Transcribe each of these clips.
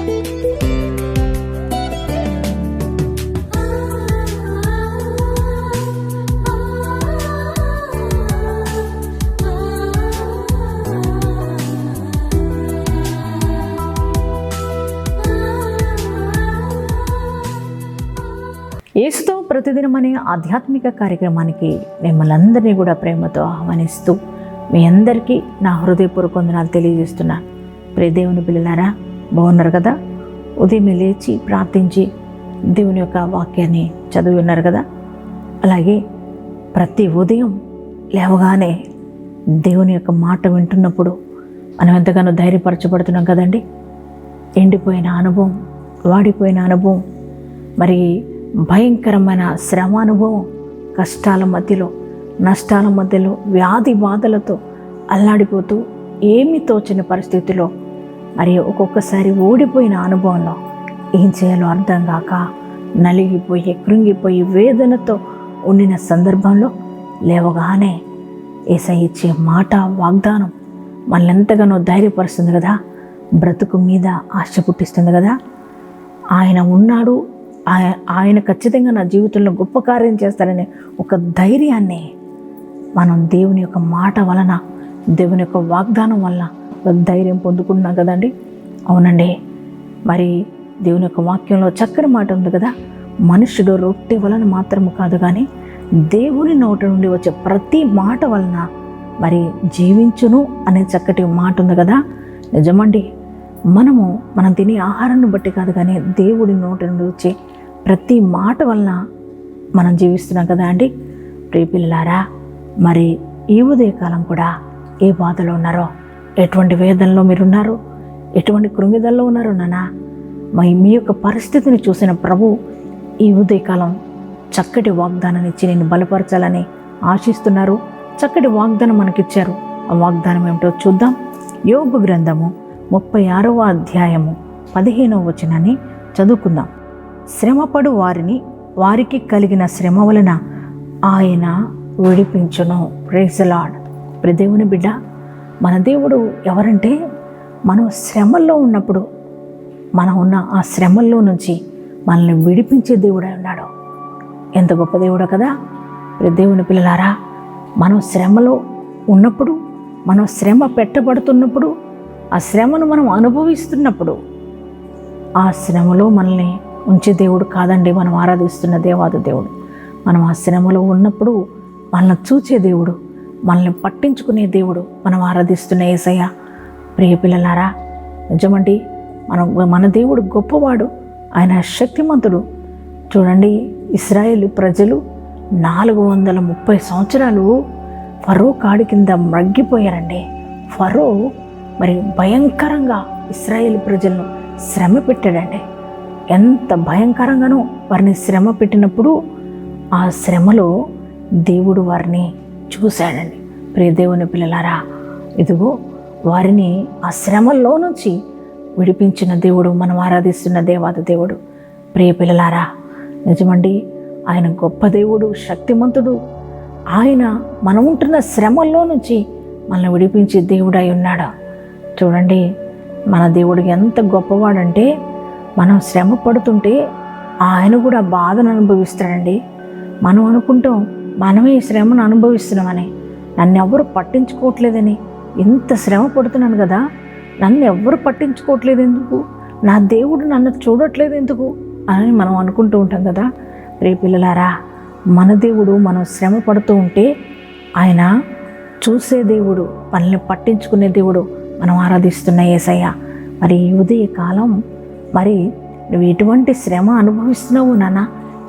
యేసుతో ప్రతిదినం అనే ఆధ్యాత్మిక కార్యక్రమానికి మిమ్మల్ని అందరినీ కూడా ప్రేమతో ఆహ్వానిస్తూ మీ అందరికీ నా హృదయపూర్వక వందనాలు తెలియజేస్తున్నాను. ప్రియ దేవుని పిల్లలారా, బాగున్నారు కదా? ఉదయం లేచి ప్రార్థించి దేవుని యొక్క వాక్యాన్ని చదివి ఉన్నారు కదా? అలాగే ప్రతి ఉదయం లేవగానే దేవుని యొక్క మాట వింటున్నప్పుడు మనం ఎంతగానో ధైర్యపరచబడుతున్నాం కదండి. ఎండిపోయిన అనుభవం, వాడిపోయిన అనుభవం, మరి భయంకరమైన శ్రమ అనుభవం, కష్టాల మధ్యలో, నష్టాల మధ్యలో, వ్యాధి బాధలతో అల్లాడిపోతూ ఏమీ తోచని పరిస్థితిలో, మరి ఒక్కొక్కసారి ఓడిపోయిన అనుభవంలో ఏం చేయాలో అర్థం కాక నలిగిపోయి కృంగిపోయి వేదనతో ఉండిన సందర్భంలో లేవగానే యేసయ్య ఇచ్చే మాట, వాగ్దానం మనల్ని ఎంతగానో ధైర్యపరుస్తుంది కదా, బ్రతుకు మీద ఆశ పుట్టిస్తుంది కదా. ఆయన ఉన్నాడు, ఆయన ఖచ్చితంగా నా జీవితంలో గొప్ప కార్యం చేస్తారనే ఒక ధైర్యాన్ని మనం దేవుని యొక్క మాట వలన, దేవుని యొక్క వాగ్దానం వలన ధైర్యం పొందుకుంటున్నాం కదండి. అవునండి, మరి దేవుని యొక్క వాక్యంలో చక్కని మాట ఉంది కదా, మనుష్యుడు రొట్టె వలన మాత్రము కాదు కానీ దేవుని నోట నుండి వచ్చే ప్రతి మాట వలన మరి జీవించును అనే చక్కటి మాట ఉంది కదా. నిజమండి, మనం తినే ఆహారాన్ని బట్టి కాదు కానీ దేవుడి నోట నుండి వచ్చే ప్రతి మాట వలన మనం జీవిస్తున్నాం కదా అండి. ప్రియ పిల్లలారా, మరి ఈ ఉదయకాలం కూడా ఏ బాధలో ఉన్నారో, ఎటువంటి వేదనలో మీరున్నారో, ఎటువంటి కృంగిదల్లో ఉన్నారో నాన్న, మరి మీ యొక్క పరిస్థితిని చూసిన ప్రభు ఈ ఉదయకాలం చక్కటి వాగ్దానాన్ని ఇచ్చి నేను బలపరచాలని ఆశిస్తున్నారు. చక్కటి వాగ్దానం మనకిచ్చారు. ఆ వాగ్దానం ఏమిటో చూద్దాం. యోబు గ్రంథము 36వ అధ్యాయము 15వ వచనాన్ని చదువుకుందాం. శ్రమపడు వారికి కలిగిన శ్రమ వలన ఆయన విడిపించును. Praise the Lord. ప్రియ దేవుని బిడ్డ, మన దేవుడు ఎవరంటే, మనం శ్రమల్లో ఉన్నప్పుడు, మనం ఉన్న ఆ శ్రమల్లో నుంచి మనల్ని విడిపించే దేవుడై ఉన్నాడు. ఎంత గొప్ప దేవుడో కదా. ప్రియ దేవుని పిల్లలారా, మనం శ్రమలో ఉన్నప్పుడు, మనం శ్రమ పెట్టబడుతున్నప్పుడు, ఆ శ్రమను మనం అనుభవిస్తున్నప్పుడు, ఆ శ్రమలో మనల్ని ఉంచే దేవుడు కాదండి మనం ఆరాధిస్తున్న దేవాది దేవుడు. మనం ఆ శ్రమలో ఉన్నప్పుడు మనల్ని చూచే దేవుడు, మనల్ని పట్టించుకునే దేవుడు మనం ఆరాధిస్తున్న యేసయ్య. ప్రియ పిల్లలారా, నిజమండి, మన దేవుడు గొప్పవాడు, ఆయన శక్తిమంతుడు. చూడండి, ఇశ్రాయేలు ప్రజలు 430 సంవత్సరాలు ఫరో కాడి కింద మగ్గిపోయారండి. ఫరో మరి భయంకరంగా ఇశ్రాయేలు ప్రజలను శ్రమ పెట్టాడండి. ఎంత భయంకరంగానో వారిని శ్రమ పెట్టినప్పుడు ఆ శ్రమలో దేవుడు వారిని చూశాడండి. ప్రియ దేవుని పిల్లలారా, ఇదిగో వారిని ఆ శ్రమల్లో నుంచి విడిపించిన దేవుడు మనం ఆరాధిస్తున్న దేవాది దేవుడు. ప్రియ పిల్లలారా, నిజమండి, ఆయన గొప్ప దేవుడు, శక్తిమంతుడు. ఆయన మనం ఉంటున్న శ్రమల్లో నుంచి మనల్ని విడిపించే దేవుడై ఉన్నాడు. చూడండి, మన దేవుడికి ఎంత గొప్పవాడంటే, మనం శ్రమ పడుతుంటే ఆయన కూడా బాధను అనుభవిస్తాడండి. మనం అనుకుంటాం మనమే ఈ శ్రమను అనుభవిస్తున్నామని, నన్ను ఎవరు పట్టించుకోవట్లేదని, ఇంత శ్రమ పడుతున్నాను కదా, నన్ను ఎవరు పట్టించుకోవట్లేదు ఎందుకు, నా దేవుడు నన్ను చూడట్లేదు ఎందుకు అని మనం అనుకుంటూ ఉంటాం కదా. ప్రియ పిల్లలారా, మన దేవుడు మనం శ్రమ పడుతూ ఉంటే ఆయన చూసే దేవుడు, మనల్ని పట్టించుకునే దేవుడు మనం ఆరాధిస్తున్న యేసయ్య. మరి ఈ ఉదయకాలం మరి నువ్వు ఎటువంటి శ్రమ అనుభవిస్తున్నావు నాన్న?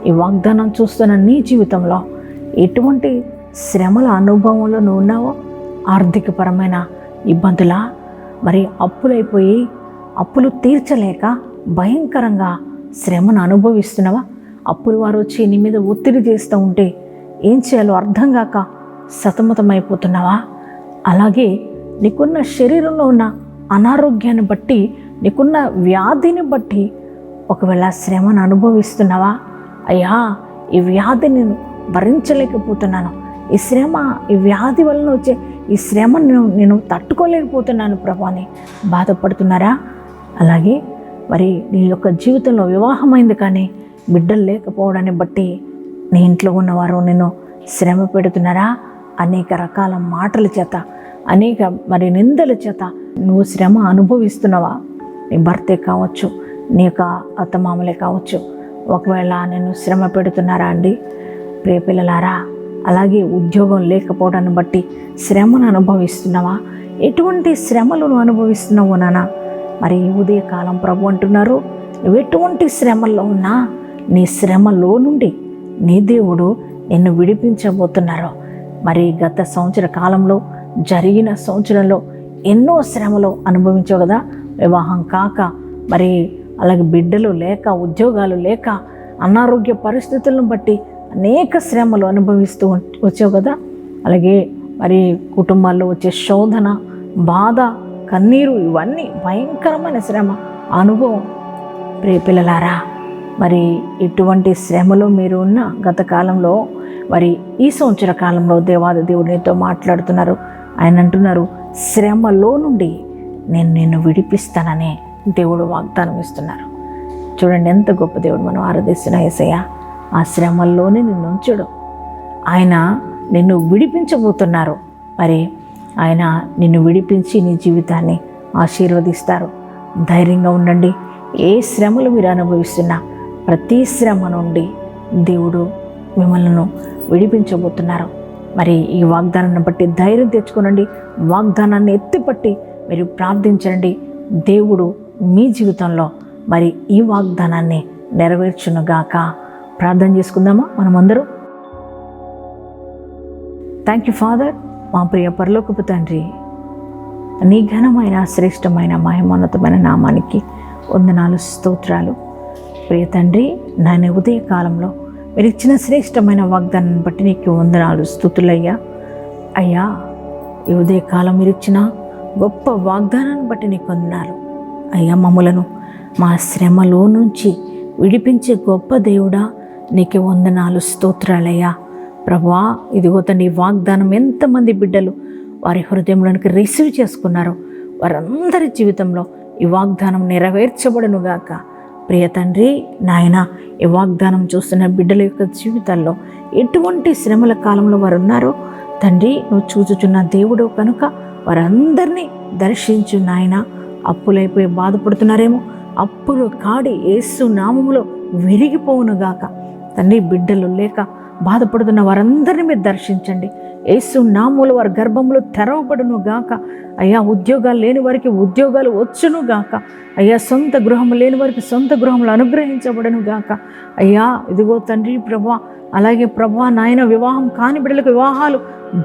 ఈ వాగ్దానం చూస్తున్న నీ జీవితంలో ఎటువంటి శ్రమల అనుభవంలో నువ్వు ఉన్నావో? ఆర్థికపరమైన ఇబ్బందులా, మరి అప్పులైపోయి అప్పులు తీర్చలేక భయంకరంగా శ్రమను అనుభవిస్తున్నావా? అప్పులు వారు వచ్చి నీ మీద ఒత్తిడి చేస్తూ ఉంటే ఏం చేయాలో అర్థం కాక సతమతమైపోతున్నావా? అలాగే నీకున్న శరీరంలో ఉన్న అనారోగ్యాన్ని బట్టి, నీకున్న వ్యాధిని బట్టి ఒకవేళ శ్రమను అనుభవిస్తున్నావా? అయ్యా, ఈ వ్యాధిని భరించలేకపోతున్నాను, ఈ శ్రమ, ఈ వ్యాధి వలన వచ్చే ఈ శ్రమను నేను తట్టుకోలేకపోతున్నాను ప్రభు అని బాధపడుతున్నారా? అలాగే మరి నీ యొక్క జీవితంలో వివాహమైంది కానీ బిడ్డలు లేకపోవడాన్ని బట్టి నీ ఇంట్లో ఉన్నవారు నిన్ను శ్రమ పెడుతున్నారా? అనేక రకాల మాటల చేత, అనేక మరి నిందల చేత నువ్వు శ్రమ అనుభవిస్తున్నావా? నీ భర్తే కావచ్చు, నీ యొక్క అత్తమామలే కావచ్చు, ఒకవేళ నిన్ను శ్రమ పెడుతున్నారా అండి? ప్రియ పిల్లలారా, అలాగే ఉద్యోగం లేకపోవడాన్ని బట్టి శ్రమను అనుభవిస్తున్నావా? ఎటువంటి శ్రమలు నువ్వు అనుభవిస్తున్నావు నాన్న? మరి ఉదయకాలం ప్రభు అంటున్నారు, నువ్వు ఎటువంటి శ్రమల్లో ఉన్నా నీ శ్రమలో నుండి నీ దేవుడు నిన్ను విడిపించబోతున్నారు. మరి గత సంవత్సర కాలంలో జరిగిన సంవత్సరంలో ఎన్నో శ్రమలు అనుభవించావు కదా. వివాహం కాక, మరి అలాగే బిడ్డలు లేక, ఉద్యోగాలు లేక, అనారోగ్య పరిస్థితులను బట్టి అనేక శ్రమలు అనుభవిస్తూ వచ్చావు కదా. అలాగే మరి కుటుంబాల్లో వచ్చే శోధన, బాధ, కన్నీరు, ఇవన్నీ భయంకరమైన శ్రమ అనుభవం. ప్రియ పిల్లలారా, మరి ఇటువంటి శ్రమలో మీరు ఉన్న గత కాలంలో, మరి ఈ సంవత్సర కాలంలో దేవాది దేవుడు నీతో మాట్లాడుతున్నారు. ఆయన అంటున్నారు, శ్రమలో నుండి నేను నిన్ను విడిపిస్తానని దేవుడు వాగ్దానం ఇస్తున్నారు. చూడండి ఎంత గొప్ప దేవుడు మనం ఆరాధిస్తున్న యేసయ్య. ఆ శ్రమల్లోనే నిన్ను ఉంచడు, ఆయన నిన్ను విడిపించబోతున్నారు. మరి ఆయన నిన్ను విడిపించి నీ జీవితాన్ని ఆశీర్వదిస్తారు. ధైర్యంగా ఉండండి. ఏ శ్రమలు మీరు అనుభవిస్తున్నా ప్రతి శ్రమ నుండి దేవుడు మిమ్మల్ని విడిపించబోతున్నారు. మరి ఈ వాగ్దానాన్ని బట్టి ధైర్యం తెచ్చుకోనండి. వాగ్దానాన్ని ఎత్తిపట్టి మీరు ప్రార్థించండి. దేవుడు మీ జీవితంలో మరి ఈ వాగ్దానాన్ని నెరవేర్చునుగాక. ప్రార్థన చేసుకుందామా మనమందరూ? Thank you father. మా ప్రియ పరలోకపు తండ్రి, నీ ఘనమైన శ్రేష్టమైన మహిమోన్నతమైన నామానికి వందనాలు, స్తోత్రాలు. ప్రియ తండ్రి, నాయన ఉదయ కాలంలో మీరు ఇచ్చిన శ్రేష్టమైన వాగ్దానాన్ని బట్టి నీకు వందనాలు, స్తుతులయ్యా. అయ్యా, ఈ ఉదయ కాలం మీరు ఇచ్చిన గొప్ప వాగ్దానాన్ని బట్టి నీకు వందనాలు అయ్యా. మమ్ములను మా శ్రమలో నుంచి విడిపించే గొప్ప దేవుడా, నీకు వందనాలు, స్తోత్రాలయ్యా. ప్రభువా, ఇదిగో తండ్రి, వాగ్దానం ఎంతమంది బిడ్డలు వారి హృదయంలోనికి రిసీవ్ చేసుకున్నారో వారందరి జీవితంలో ఈ వాగ్దానం నెరవేర్చబడునుగాక. ప్రియ తండ్రి, నాయన, ఈ వాగ్దానం చూస్తున్న బిడ్డల యొక్క జీవితాల్లో ఎటువంటి శ్రమల కాలంలో వారు ఉన్నారో తండ్రి, నువ్వు చూచుచున్న దేవుడు కనుక వారందరినీ దర్శించు నాయన. అప్పులైపోయి బాధపడుతున్నారేమో, అప్పులు కాడి యేసు నామములో విరిగిపోవునుగాక. తండ్రి, బిడ్డలు లేక బాధపడుతున్న వారందరినీ మీరు దర్శించండి. యేసు నామములో వారి గర్భంలో తెరవబడును గాక. అయ్యా, ఉద్యోగాలు లేని వారికి ఉద్యోగాలు వచ్చును గాక. అయ్యా, సొంత గృహం లేని వారికి సొంత గృహములు అనుగ్రహించబడును గాక. అయ్యా, ఇదిగో తండ్రి ప్రభా, అలాగే ప్రభా నాయన, వివాహం కాని బిడ్డలకు వివాహాలు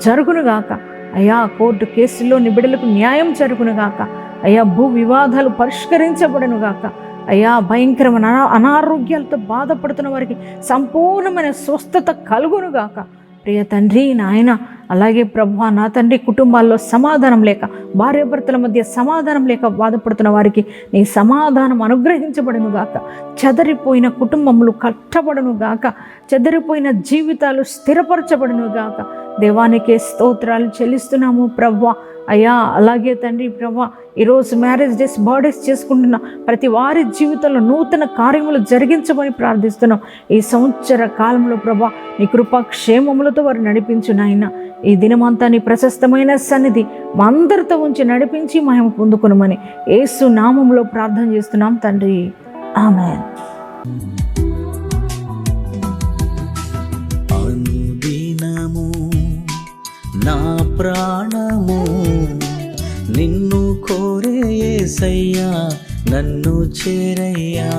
జరుగును గాక. అయ్యా, కోర్టు కేసుల్లో నీ బిడ్డలకు న్యాయం జరుగును గాక. అయ్యా, భూ వివాదాలు పరిష్కరించబడును గాక. అయ్యా, భయంకరమైన అనారోగ్యాలతో బాధపడుతున్న వారికి సంపూర్ణమైన స్వస్థత కలుగునుగాక. ప్రియ తండ్రి నాయన, అలాగే ప్రభువా నా తండ్రి, కుటుంబాల్లో సమాధానం లేక, భార్యాభర్తల మధ్య సమాధానం లేక బాధపడుతున్న వారికి నీ సమాధానం అనుగ్రహించబడునుగాక. చెదరిపోయిన కుటుంబములు కట్టబడునుగాక. చెదరిపోయిన జీవితాలు స్థిరపరచబడునుగాక. దేవానికే స్తోత్రాలు చెల్లిస్తున్నాము ప్రభువా. అయ్యా, అలాగే తండ్రి ప్రభా, ఈరోజు మ్యారేజ్ డేస్, బర్త్డేస్ చేసుకుంటున్న ప్రతి వారి జీవితంలో నూతన కార్యములు జరిగించమని ప్రార్థిస్తున్నాం. ఈ సంవత్సర కాలంలో ప్రభా, నీ కృపా క్షేమములతో వారు నడిపించు నాయన. ఈ దినమంతా నీ ప్రశస్తమైన సన్నిధి మా అందరితో ఉంచి నడిపించి మహిమ పొందుకునమని యేసు నామములో ప్రార్థన చేస్తున్నాం తండ్రి, ఆమేన్. అనుదినము నా ప్రాణము నిన్ను కోరే యేసయ్యా, నన్ను చేరయ్యా.